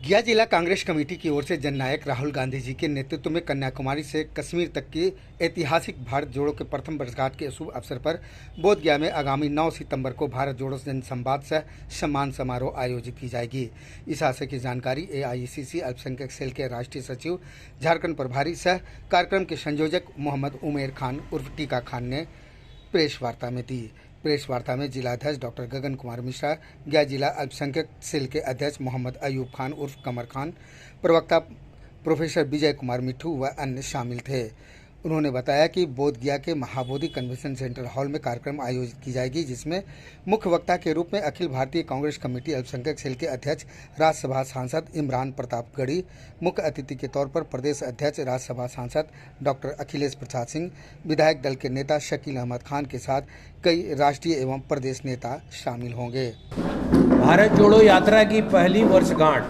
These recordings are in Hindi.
गया जिला कांग्रेस कमेटी की ओर से जननायक राहुल गांधी जी के नेतृत्व में कन्याकुमारी से कश्मीर तक की ऐतिहासिक भारत जोड़ो के प्रथम वर्षगांठ के शुभ अवसर पर बोधगया में आगामी 9 सितंबर को भारत जोड़ो जनसंवाद सह सम्मान समारोह आयोजित की जाएगी। इस आशय की जानकारी एआईसीसी अल्पसंख्यक सेल के राष्ट्रीय सचिव झारखंड प्रभारी सह कार्यक्रम के संयोजक मोहम्मद उमेर खान उर्फ टीका खान ने प्रेस वार्ता में दी। प्रेस वार्ता में जिलाध्यक्ष डॉक्टर गगन कुमार मिश्रा, गया जिला अल्पसंख्यक सेल के अध्यक्ष मोहम्मद अयूब खान उर्फ कमर खान, प्रवक्ता प्रोफेसर विजय कुमार मिठू व अन्य शामिल थे। उन्होंने बताया कि बोधगया के महाबोधि कन्वेंशन सेंटर हॉल में कार्यक्रम आयोजित की जाएगी, जिसमें मुख्य वक्ता के रूप में अखिल भारतीय कांग्रेस कमेटी अल्पसंख्यक सेल के अध्यक्ष राज्यसभा सांसद इमरान प्रतापगढ़ी, मुख्य अतिथि के तौर पर प्रदेश अध्यक्ष राज्यसभा सांसद डॉक्टर अखिलेश प्रसाद सिंह, विधायक दल के नेता शकील अहमद खान के साथ कई राष्ट्रीय एवं प्रदेश नेता शामिल होंगे। भारत जोड़ो यात्रा की पहली वर्षगांठ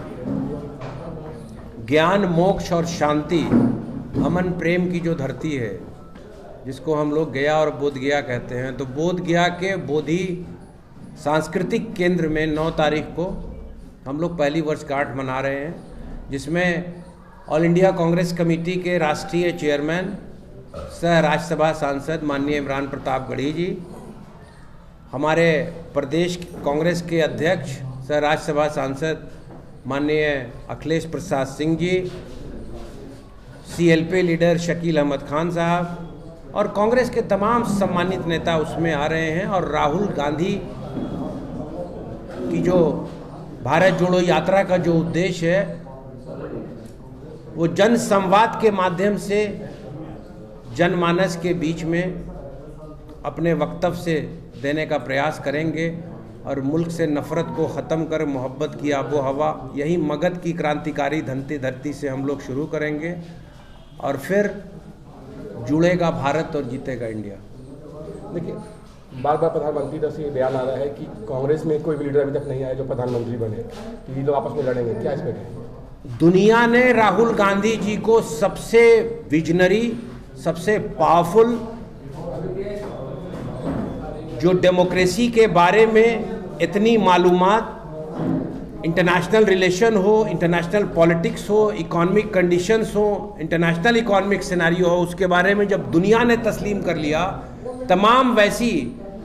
ज्ञान, मोक्ष और शांति, अमन प्रेम की जो धरती है, जिसको हम लोग गया और बोधगया कहते हैं, तो बोधगया के बोधि सांस्कृतिक केंद्र में 9 तारीख को हम लोग पहली वर्षगांठ मना रहे हैं, जिसमें ऑल इंडिया कांग्रेस कमेटी के राष्ट्रीय चेयरमैन सह राज्यसभा सांसद माननीय इमरान प्रतापगढ़ी जी, हमारे प्रदेश कांग्रेस के अध्यक्ष सह राज्यसभा सांसद माननीय अखिलेश प्रसाद सिंह जी, सीएलपी लीडर शकील अहमद खान साहब और कांग्रेस के तमाम सम्मानित नेता उसमें आ रहे हैं। और राहुल गांधी की जो भारत जोड़ो यात्रा का जो उद्देश्य है, वो जन संवाद के माध्यम से जनमानस के बीच में अपने वक्तव्य से देने का प्रयास करेंगे और मुल्क से नफरत को ख़त्म कर मोहब्बत की आबो हवा, यही मगध की क्रांतिकारी धरती से हम लोग शुरू करेंगे और फिर जुड़ेगा भारत और जीतेगा इंडिया। देखिए, बार बार प्रधानमंत्री तरफ से ये बयान आ रहा है कि कांग्रेस में कोई भी लीडर अभी तक नहीं आया जो प्रधानमंत्री बने, तो ये लोग आपस में लड़ेंगे, क्या इसमें कहें? दुनिया ने राहुल गांधी जी को सबसे विजनरी, सबसे पावरफुल, जो डेमोक्रेसी के बारे में इतनी मालूमात, इंटरनेशनल रिलेशन हो, इंटरनेशनल पॉलिटिक्स हो, इकोनॉमिक कंडीशंस हो, इंटरनेशनल इकोनॉमिक सिनेरियो हो, उसके बारे में जब दुनिया ने तस्लीम कर लिया, तमाम वैसी,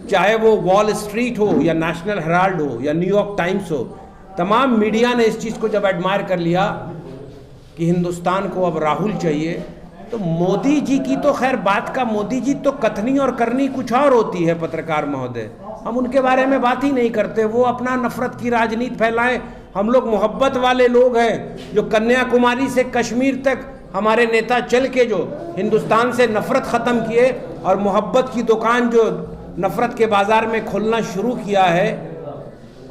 चाहे वो वॉल स्ट्रीट हो या नेशनल हेराल्ड हो या न्यूयॉर्क टाइम्स हो, तमाम मीडिया ने इस चीज़ को जब एडमायर कर लिया कि हिंदुस्तान को अब राहुल चाहिए, तो मोदी जी की तो खैर बात का, मोदी जी तो कथनी और करनी कुछ और होती है। पत्रकार महोदय, हम उनके बारे में बात ही नहीं करते, वो अपना नफरत की राजनीति फैलाएं। हम लोग मोहब्बत वाले लोग हैं, जो कन्याकुमारी से कश्मीर तक हमारे नेता चल के जो हिंदुस्तान से नफरत ख़त्म किए और मोहब्बत की दुकान जो नफरत के बाज़ार में खोलना शुरू किया है,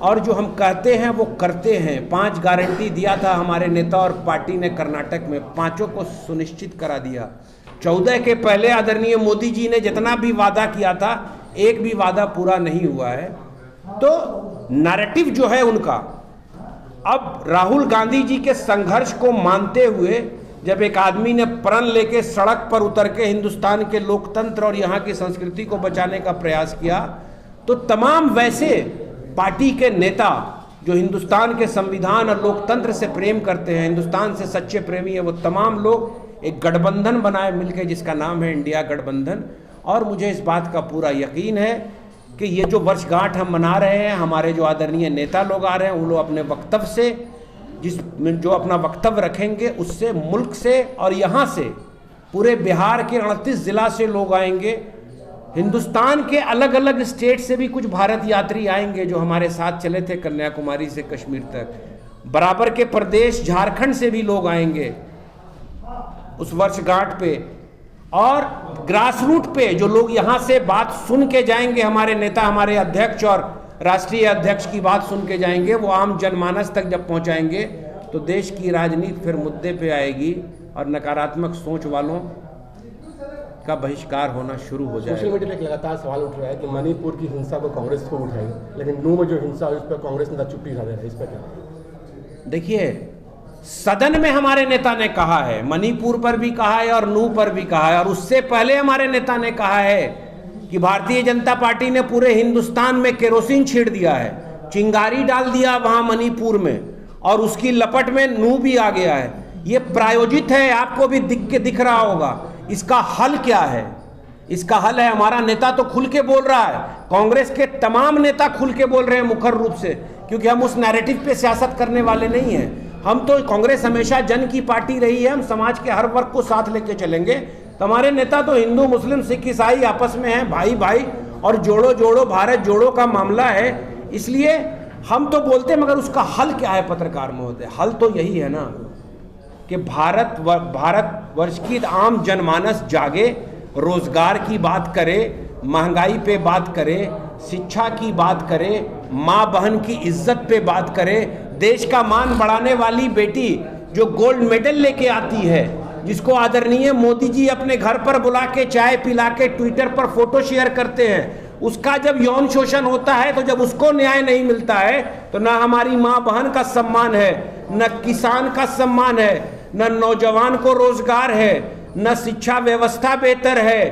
और जो हम कहते हैं वो करते हैं। 5 गारंटी दिया था हमारे नेता और पार्टी ने कर्नाटक में, 5 को सुनिश्चित करा दिया। 14 के पहले आदरणीय मोदी जी ने जितना भी वादा किया था, एक भी वादा पूरा नहीं हुआ है। तो नैरेटिव जो है उनका, अब राहुल गांधी जी के संघर्ष को मानते हुए जब एक आदमी ने प्रण लेके सड़क पर उतर के हिंदुस्तान के लोकतंत्र और यहाँ की संस्कृति को बचाने का प्रयास किया, तो तमाम वैसे पार्टी के नेता जो हिंदुस्तान के संविधान और लोकतंत्र से प्रेम करते हैं, हिंदुस्तान से सच्चे प्रेमी है, वो तमाम लोग एक गठबंधन बनाए मिलकर, जिसका नाम है इंडिया गठबंधन। और मुझे इस बात का पूरा यकीन है कि ये जो वर्षगांठ हम मना रहे हैं, हमारे जो आदरणीय नेता लोग आ रहे हैं, उन लोग अपने वक्तव्य से, जो अपना वक्तव्य रखेंगे, उससे मुल्क से और यहाँ से पूरे बिहार के 38 जिला से लोग आएंगे। हिंदुस्तान के अलग अलग स्टेट से भी कुछ भारत यात्री आएंगे जो हमारे साथ चले थे कन्याकुमारी से कश्मीर तक। बराबर के प्रदेश झारखंड से भी लोग आएंगे उस वर्षगांठ पे, और ग्रास रूट पे जो लोग यहाँ से बात सुन के जाएंगे, हमारे नेता, हमारे अध्यक्ष और राष्ट्रीय अध्यक्ष की बात सुन के जाएंगे, वो आम जनमानस तक जब पहुँचाएंगे तो देश की राजनीति फिर मुद्दे पे आएगी और नकारात्मक सोच वालों का बहिष्कार होना शुरू हो जाएगा। सोशल मीडिया पे एक लगातार सवाल उठ रहा है कि मणिपुर की हिंसा को कांग्रेस को उठाएगी, लेकिन नू में जो हिंसा हुई उस पर कांग्रेस नेता चुप्पी खा रहे हैं, इस पर क्या? देखिए, सदन में हमारे नेता ने कहा है, मणिपुर पर भी कहा है और नू पर भी कहा है, और उससे पहले हमारे नेता ने कहा है कि भारतीय जनता पार्टी ने पूरे हिंदुस्तान में केरोसिन छीड़ दिया है, चिंगारी डाल दिया वहां मणिपुर में, और उसकी लपट में नू भी आ गया है। ये प्रायोजित है, आपको भी दिख रहा होगा। इसका हल क्या है? इसका हल है, हमारा नेता तो खुल के बोल रहा है, कांग्रेस के तमाम नेता खुल के बोल रहे हैं मुखर रूप से, क्योंकि हम उस नैरेटिव पे सियासत करने वाले नहीं हैं। हम तो, कांग्रेस हमेशा जन की पार्टी रही है, हम समाज के हर वर्ग को साथ लेके चलेंगे। तो हमारे नेता तो हिंदू मुस्लिम सिख ईसाई आपस में हैं, भाई भाई, और जोड़ो जोड़ो भारत जोड़ो का मामला है। इसलिए हम तो बोलते हैं, मगर उसका हल क्या है पत्रकार महोदय? हल तो यही है ना कि भारतवर्ष की आम जनमानस जागे, रोजगार की बात करे, महंगाई पे बात करे, शिक्षा की बात करे, माँ बहन की इज्जत पे बात करे, देश का मान बढ़ाने वाली बेटी जो गोल्ड मेडल लेके आती है, जिसको आदरणीय मोदी जी अपने घर पर बुला के चाय पिला के ट्विटर पर फोटो शेयर करते हैं, उसका जब यौन शोषण होता है, तो जब उसको न्याय नहीं मिलता है, तो ना हमारी माँ बहन का सम्मान है, न किसान का सम्मान है, न नौजवान को रोजगार है, न शिक्षा व्यवस्था बेहतर है,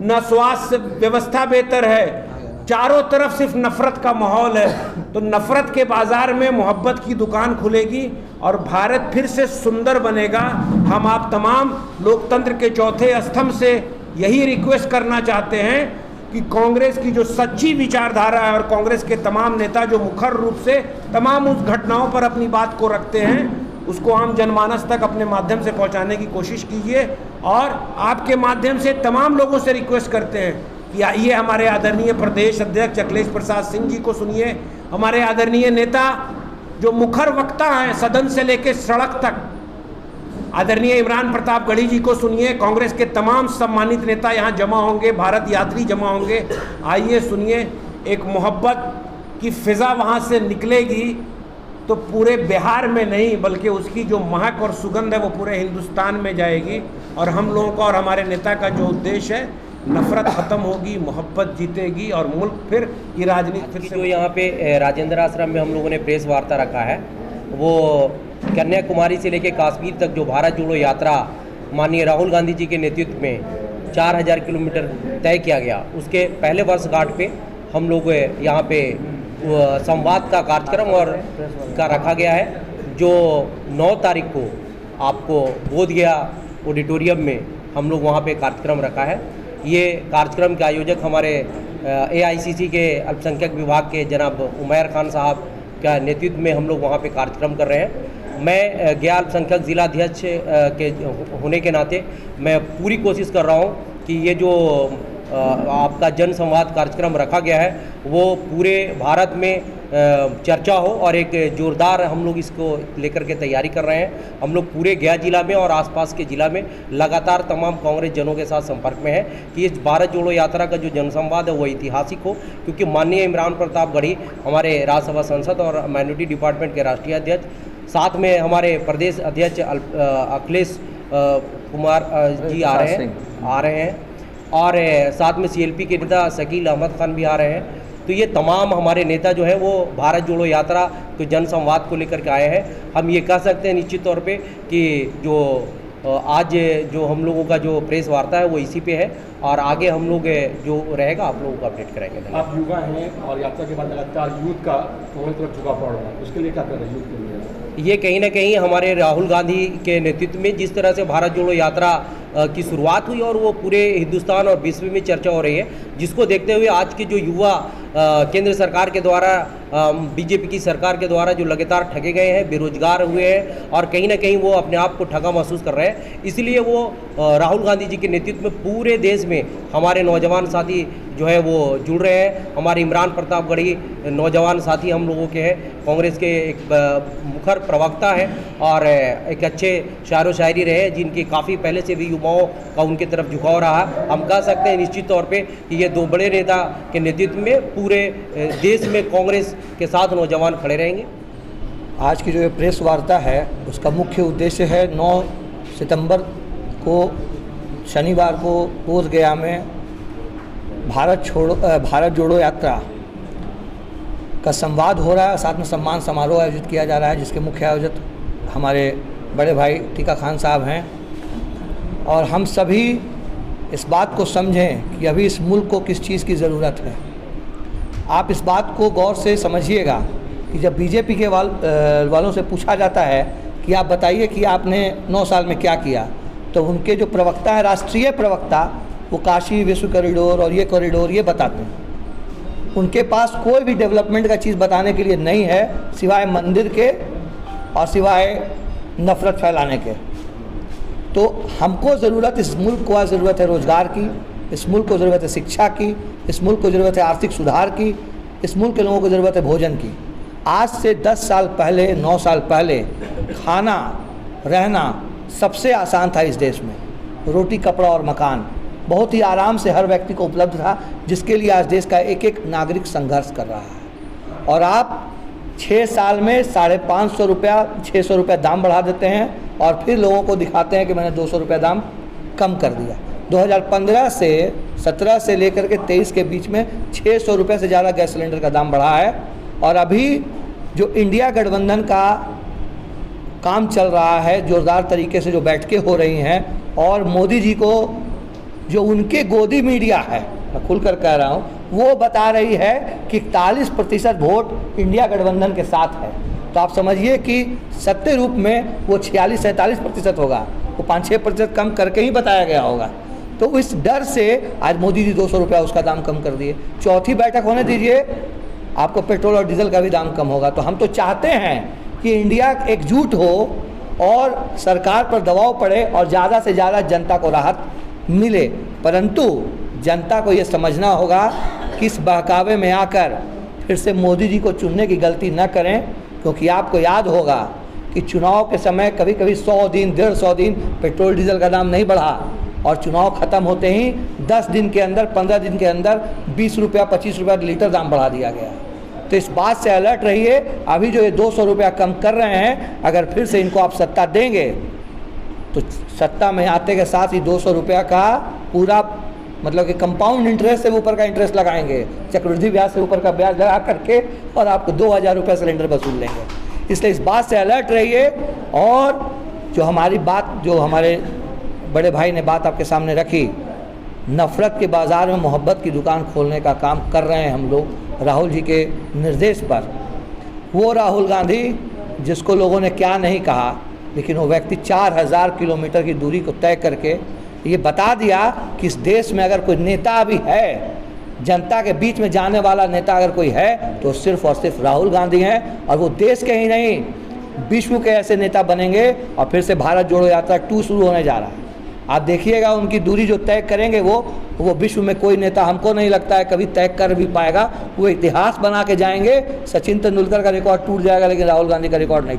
न स्वास्थ्य व्यवस्था बेहतर है। चारों तरफ सिर्फ नफरत का माहौल है। तो नफरत के बाजार में मोहब्बत की दुकान खुलेगी और भारत फिर से सुंदर बनेगा। हम आप तमाम लोकतंत्र के चौथे स्तंभ से यही रिक्वेस्ट करना चाहते हैं कि कांग्रेस की जो सच्ची विचारधारा है और कांग्रेस के तमाम नेता जो मुखर रूप से तमाम उस घटनाओं पर अपनी बात को रखते हैं, उसको आम जनमानस तक अपने माध्यम से पहुंचाने की कोशिश कीजिए। और आपके माध्यम से तमाम लोगों से रिक्वेस्ट करते हैं कि आइए, हमारे आदरणीय प्रदेश अध्यक्ष अखिलेश प्रसाद सिंह जी को सुनिए, हमारे आदरणीय नेता जो मुखर वक्ता हैं सदन से लेकर सड़क तक, आदरणीय इमरान प्रताप गढ़ी जी को सुनिए। कांग्रेस के तमाम सम्मानित नेता यहाँ जमा होंगे, भारत यात्री जमा होंगे। आइए सुनिए, एक मोहब्बत की फिजा वहाँ से निकलेगी तो पूरे बिहार में नहीं, बल्कि उसकी जो महक और सुगंध है वो पूरे हिंदुस्तान में जाएगी। और हम लोगों का और हमारे नेता का जो उद्देश्य है, नफरत खत्म होगी, मोहब्बत जीतेगी और मुल्क फिर की राजनीति फिर से। जो यहाँ पे राजेंद्र आश्रम में हम लोगों ने प्रेस वार्ता रखा है, वो कन्याकुमारी से लेकर कश्मीर तक जो भारत जोड़ो यात्रा माननीय राहुल गांधी जी के नेतृत्व में 4000 किलोमीटर तय किया गया, उसके पहले वर्षगांठ पे हम लोग यहाँ पे संवाद का कार्यक्रम और का रखा गया है, जो 9 तारीख को आपको बोधगया ऑडिटोरियम में हम लोग वहाँ पे कार्यक्रम रखा है। ये कार्यक्रम के आयोजक हमारे AICC के अल्पसंख्यक विभाग के जनाब उमैर खान साहब का नेतृत्व में हम लोग वहाँ पे कार्यक्रम कर रहे हैं। मैं गया अल्पसंख्यक जिलाध्यक्ष के होने के नाते मैं पूरी कोशिश कर रहा हूँ कि ये जो आपका जन संवाद कार्यक्रम रखा गया है वो पूरे भारत में चर्चा हो, और एक जोरदार हम लोग इसको लेकर के तैयारी कर रहे हैं। हम लोग पूरे गया जिला में और आसपास के जिला में लगातार तमाम कांग्रेस जनों के साथ संपर्क में है कि इस भारत जोड़ो यात्रा का जो जनसंवाद है वो ऐतिहासिक हो, क्योंकि माननीय इमरान प्रताप गढ़ी हमारे राज्यसभा सांसद और माइनॉरिटी डिपार्टमेंट के राष्ट्रीय अध्यक्ष, साथ में हमारे प्रदेश अध्यक्ष अखिलेश कुमार जी आ रहे हैं और साथ में CLP के नेता शकील अहमद खान भी आ रहे हैं। तो ये तमाम हमारे नेता जो हैं वो भारत जोड़ो यात्रा के जन संवाद को लेकर के आए हैं। हम ये कह सकते हैं निश्चित तौर पे कि जो आज जो हम लोगों का जो प्रेस वार्ता है वो इसी पे है, और आगे हम लोग जो रहेगा आप लोगों को अपडेट करेंगे। आप युवा हैं और यात्रा के बाद लगातार यूथ का कांग्रेस तरफ झुकाव पड़ रहा है, उसके लिए क्या कर रहे हैं यूथ के लिए? ये कहीं ना कहीं हमारे राहुल गांधी के नेतृत्व में जिस तरह से भारत जोड़ो यात्रा की शुरुआत हुई और वो पूरे हिंदुस्तान और विश्व में चर्चा हो रही है, जिसको देखते हुए आज के जो युवा केंद्र सरकार के द्वारा BJP की सरकार के द्वारा जो लगातार ठगे गए हैं, बेरोजगार हुए हैं और कहीं ना कहीं वो अपने आप को ठगा महसूस कर रहे हैं, इसलिए वो राहुल गांधी जी के नेतृत्व में पूरे देश में हमारे नौजवान साथी जो है वो जुड़ रहे हैं। हमारे इमरान प्रताप गढ़ी नौजवान साथी हम लोगों के हैं, कांग्रेस के एक मुखर प्रवक्ता हैं और एक अच्छे शायरो शायरी रहे, जिनकी काफ़ी पहले से भी युवाओं का उनके तरफ झुकाव रहा। हम कह सकते हैं निश्चित तौर पे कि ये 2 बड़े नेता के नेतृत्व में पूरे देश में कांग्रेस के साथ नौजवान खड़े रहेंगे। आज की जो प्रेस वार्ता है उसका मुख्य उद्देश्य है 9 सितंबर को शनिवार को बोधगया में भारत जोड़ो यात्रा का संवाद हो रहा है, साथ में सम्मान समारोह आयोजित किया जा रहा है, जिसके मुख्य आयोजक हमारे बड़े भाई टीका खान साहब हैं। और हम सभी इस बात को समझें कि अभी इस मुल्क को किस चीज़ की ज़रूरत है। आप इस बात को गौर से समझिएगा कि जब बीजेपी के वालों से पूछा जाता है कि आप बताइए कि आपने 9 साल में क्या किया, तो उनके जो प्रवक्ता है, राष्ट्रीय प्रवक्ता, वो काशी विश्व कॉरिडोर और ये कॉरिडोर ये बताते हैं। उनके पास कोई भी डेवलपमेंट का चीज़ बताने के लिए नहीं है सिवाय मंदिर के और सिवाय नफ़रत फैलाने के। तो हमको ज़रूरत, इस मुल्क को ज़रूरत है रोज़गार की, इस मुल्क को ज़रूरत है शिक्षा की, इस मुल्क को ज़रूरत है आर्थिक सुधार की, इस मुल्क के लोगों को ज़रूरत है भोजन की। आज से 10 साल पहले, 9 साल पहले खाना रहना सबसे आसान था इस देश में। रोटी, कपड़ा और मकान बहुत ही आराम से हर व्यक्ति को उपलब्ध था, जिसके लिए आज देश का एक एक नागरिक संघर्ष कर रहा है। और आप 6 साल में 550 रुपया, 600 रुपया दाम बढ़ा देते हैं और फिर लोगों को दिखाते हैं कि मैंने 200 रुपया दाम कम कर दिया। 2015 से 17 से लेकर के 23 के बीच में 600 रुपये से ज़्यादा गैस सिलेंडर का दाम बढ़ा है। और अभी जो इंडिया गठबंधन का काम चल रहा है, जोरदार तरीके से जो बैठकें हो रही हैं, और मोदी जी को जो उनके गोदी मीडिया है, मैं खुलकर कह रहा हूँ, वो बता रही है कि 41% वोट इंडिया गठबंधन के साथ है। तो आप समझिए कि सत्य रूप में वो 46-47% होगा, वो 5-6% कम करके ही बताया गया होगा। तो इस डर से आज मोदी जी 200 रुपया उसका दाम कम कर दिए। चौथी बैठक होने दीजिए, आपको पेट्रोल और डीजल का भी दाम कम होगा। तो हम तो चाहते हैं कि इंडिया एकजुट हो और सरकार पर दबाव पड़े और ज़्यादा से ज़्यादा जनता को राहत मिले, परंतु जनता को ये समझना होगा कि इस बहकावे में आकर फिर से मोदी जी को चुनने की गलती न करें, क्योंकि आपको याद होगा कि चुनाव के समय कभी कभी 100 दिन, 150 दिन पेट्रोल डीजल का दाम नहीं बढ़ा, और चुनाव ख़त्म होते ही 10 दिन के अंदर, 15 दिन के अंदर 20 रुपया, 25 रुपया लीटर दाम बढ़ा दिया गया। तो इस बात से अलर्ट रहिए। अभी जो ये 200 रुपया कम कर रहे हैं, अगर फिर से इनको आप सत्ता देंगे तो सत्ता में आते के साथ ही 200 रुपया का पूरा मतलब कि कंपाउंड इंटरेस्ट से ऊपर का इंटरेस्ट लगाएंगे, चक्रवृद्धि ब्याज से ऊपर का ब्याज लगा करके, और आपको 2000 रुपया सिलेंडर वसूल लेंगे। इसलिए इस बात से अलर्ट रहिए। और जो हमारी बात, जो हमारे बड़े भाई ने बात आपके सामने रखी, नफ़रत के बाज़ार में मोहब्बत की दुकान खोलने का काम कर रहे हैं हम लोग राहुल जी के निर्देश पर। वो राहुल गांधी जिसको लोगों ने क्या नहीं कहा, लेकिन वो व्यक्ति 4000 किलोमीटर की दूरी को तय करके ये बता दिया कि इस देश में अगर कोई नेता भी है, जनता के बीच में जाने वाला नेता अगर कोई है, तो सिर्फ और सिर्फ राहुल गांधी हैं। और वो देश के ही नहीं, विश्व के ऐसे नेता बनेंगे। और फिर से भारत जोड़ो यात्रा 2 शुरू होने जा रहा है। आप देखिएगा उनकी दूरी जो तय करेंगे वो विश्व में कोई नेता, हमको नहीं लगता है कभी तय कर भी पाएगा। वो इतिहास बना के जाएंगे। सचिन तेंदुलकर का रिकॉर्ड टूट जाएगा, लेकिन राहुल गांधी का रिकॉर्ड नहीं।